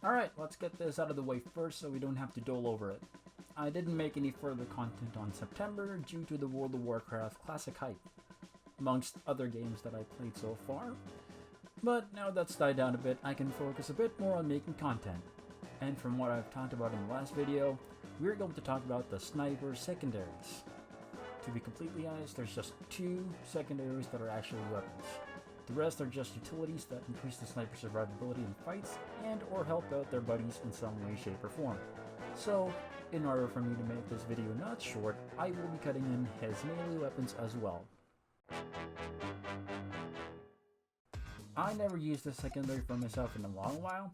Alright, let's get this out of the way first so we don't have to dole over it. I didn't make any further content on September due to the World of Warcraft classic hype, amongst other games that I played so far. But now that's died down a bit, I can focus a bit more on making content. And from what I've talked about in the last video, we're going to talk about the sniper secondaries. To be completely honest, there's just 2 secondaries that are actually weapons. The rest are just utilities that increase the sniper's survivability in fights and or help out their buddies in some way, shape, or form. So, in order for me to make this video not short, I will be cutting in his melee weapons as well. I never used this secondary for myself in a long while.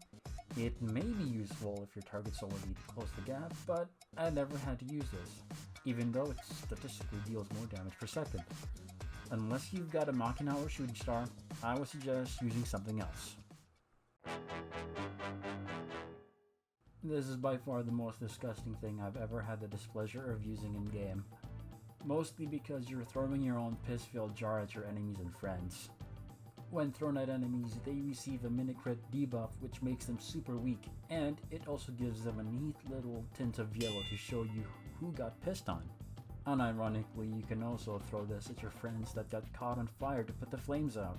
It may be useful if your target's only need to close the gap, but I never had to use this, even though it statistically deals more damage per second. Unless you've got a Machina or Shooting Star, I would suggest using something else. This is by far the most disgusting thing I've ever had the displeasure of using in game. Mostly because you're throwing your own piss-filled jar at your enemies and friends. When thrown at enemies, they receive a mini crit debuff which makes them super weak, and it also gives them a neat little tint of yellow to show you who got pissed on. Unironically, you can also throw this at your friends that got caught on fire to put the flames out.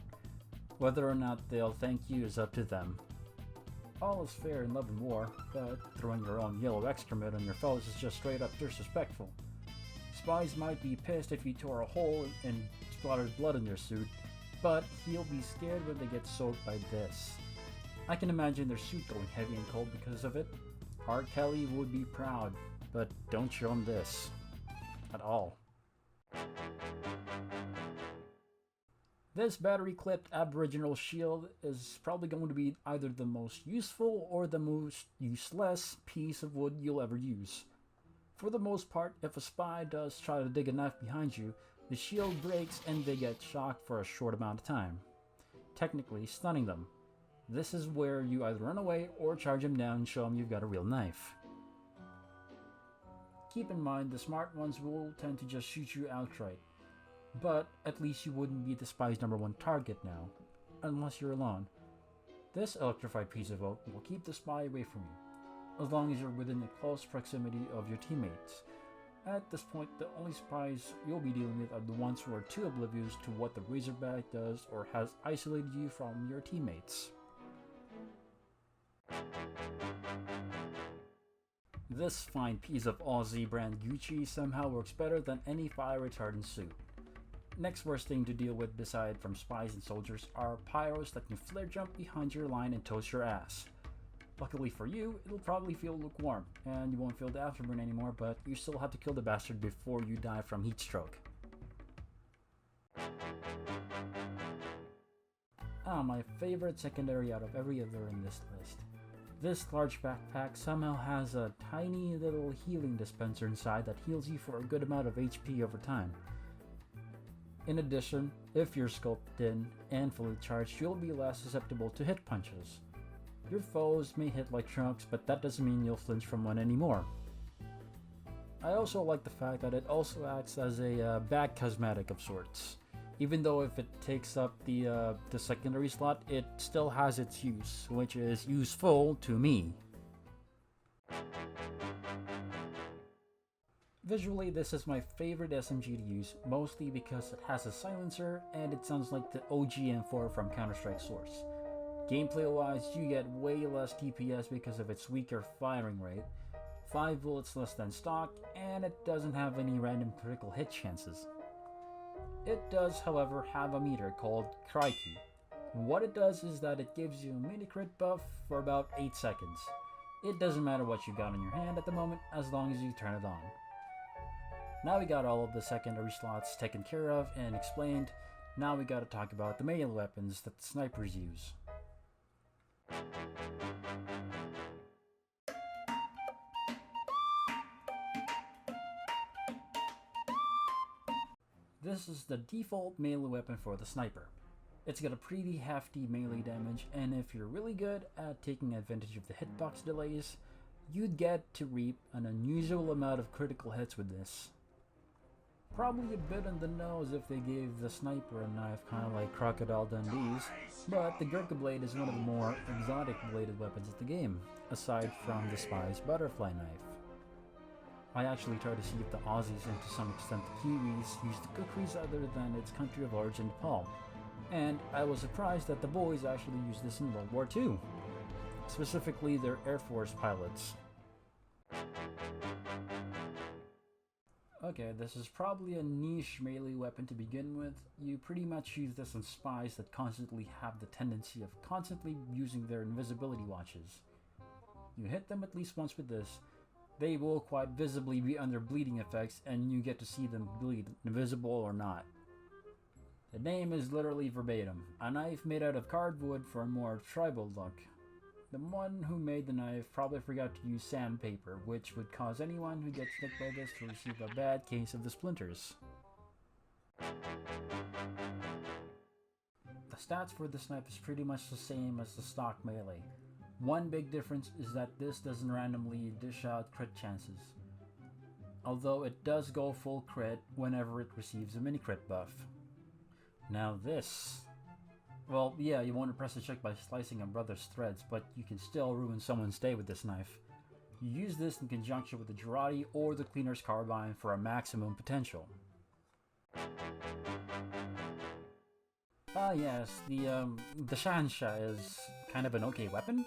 Whether or not they'll thank you is up to them. All is fair in love and war, but throwing your own yellow excrement on your foes is just straight up disrespectful. Spies might be pissed if you tore a hole and splattered blood in your suit, but he'll be scared when they get soaked by this. I can imagine their suit going heavy and cold because of it. R. Kelly would be proud, but don't show him this. At all. This battery-clipped aboriginal shield is probably going to be either the most useful or the most useless piece of wood you'll ever use. For the most part, if a spy does try to dig a knife behind you, the shield breaks and they get shocked for a short amount of time, technically stunning them. This is where you either run away or charge them down and show them you've got a real knife. Keep in mind, the smart ones will tend to just shoot you outright, but at least you wouldn't be the spy's #1 target now, unless you're alone. This electrified piece of oak will keep the spy away from you, as long as you're within the close proximity of your teammates. At this point, the only spies you'll be dealing with are the ones who are too oblivious to what the Razorback does or has isolated you from your teammates. This fine piece of Aussie brand Gucci somehow works better than any fire retardant suit. Next worst thing to deal with beside from spies and soldiers are pyros that can flare jump behind your line and toast your ass. Luckily for you, it'll probably feel lukewarm, and you won't feel the afterburn anymore, but you still have to kill the bastard before you die from heat stroke. My favorite secondary out of every other in this list. This large backpack somehow has a tiny little healing dispenser inside that heals you for a good amount of HP over time. In addition, if you're scoped in and fully charged, you'll be less susceptible to hit punches. Your foes may hit like trunks, but that doesn't mean you'll flinch from one anymore. I also like the fact that it also acts as a bag cosmetic of sorts. Even though if it takes up the secondary slot, it still has its use, which is useful to me. Visually, this is my favorite SMG to use, mostly because it has a silencer and it sounds like the OG M4 from Counter-Strike Source. Gameplay wise, you get way less DPS because of its weaker firing rate, 5 bullets less than stock, and it doesn't have any random critical hit chances. It does, however, have a meter called Crikey. What it does is that it gives you a mini crit buff for about 8 seconds. It doesn't matter what you've got in your hand at the moment as long as you turn it on. Now we got all of the secondary slots taken care of and explained, now we gotta talk about the melee weapons that the snipers use. This is the default melee weapon for the sniper. It's got a pretty hefty melee damage, and if you're really good at taking advantage of the hitbox delays, you'd get to reap an unusual amount of critical hits with this. Probably a bit on the nose if they gave the sniper a knife kind of like Crocodile Dundee's, but the Gurkha Blade is one of the more exotic bladed weapons of the game, aside from the Spy's butterfly knife. I actually tried to see if the Aussies and to some extent the Kiwis used the kukris other than its country of origin, Nepal, and I was surprised that the boys actually used this in World War II, specifically their Air Force pilots. Okay, this is probably a niche melee weapon to begin with. You pretty much use this on spies that constantly have the tendency of constantly using their invisibility watches. You hit them at least once with this, they will quite visibly be under bleeding effects and you get to see them bleed, invisible or not. The name is literally verbatim, a knife made out of cardboard for a more tribal look. The one who made the knife probably forgot to use sandpaper, which would cause anyone who gets nicked by this to receive a bad case of the splinters. The stats for this knife is pretty much the same as the stock melee. One big difference is that this doesn't randomly dish out crit chances, although it does go full crit whenever it receives a mini crit buff. Now this... well, yeah, you want to press the check by slicing a brother's threads, but you can still ruin someone's day with this knife. You use this in conjunction with the Girardi or the Cleaner's Carbine for a maximum potential. Yes, the Shansha is kind of an okay weapon.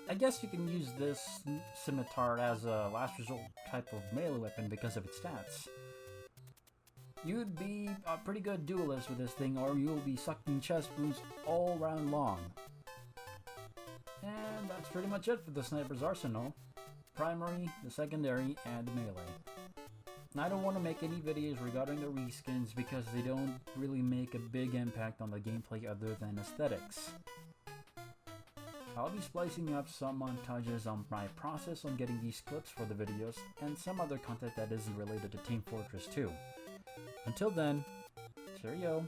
I guess you can use this scimitar as a last resort type of melee weapon because of its stats. You'd be a pretty good duelist with this thing, or you'll be sucking chest wounds all round long. And that's pretty much it for the sniper's arsenal. Primary, the secondary, and melee. I don't want to make any videos regarding the reskins because they don't really make a big impact on the gameplay other than aesthetics. I'll be splicing up some montages on my process on getting these clips for the videos, and some other content that isn't related to Team Fortress 2. Until then, cheerio!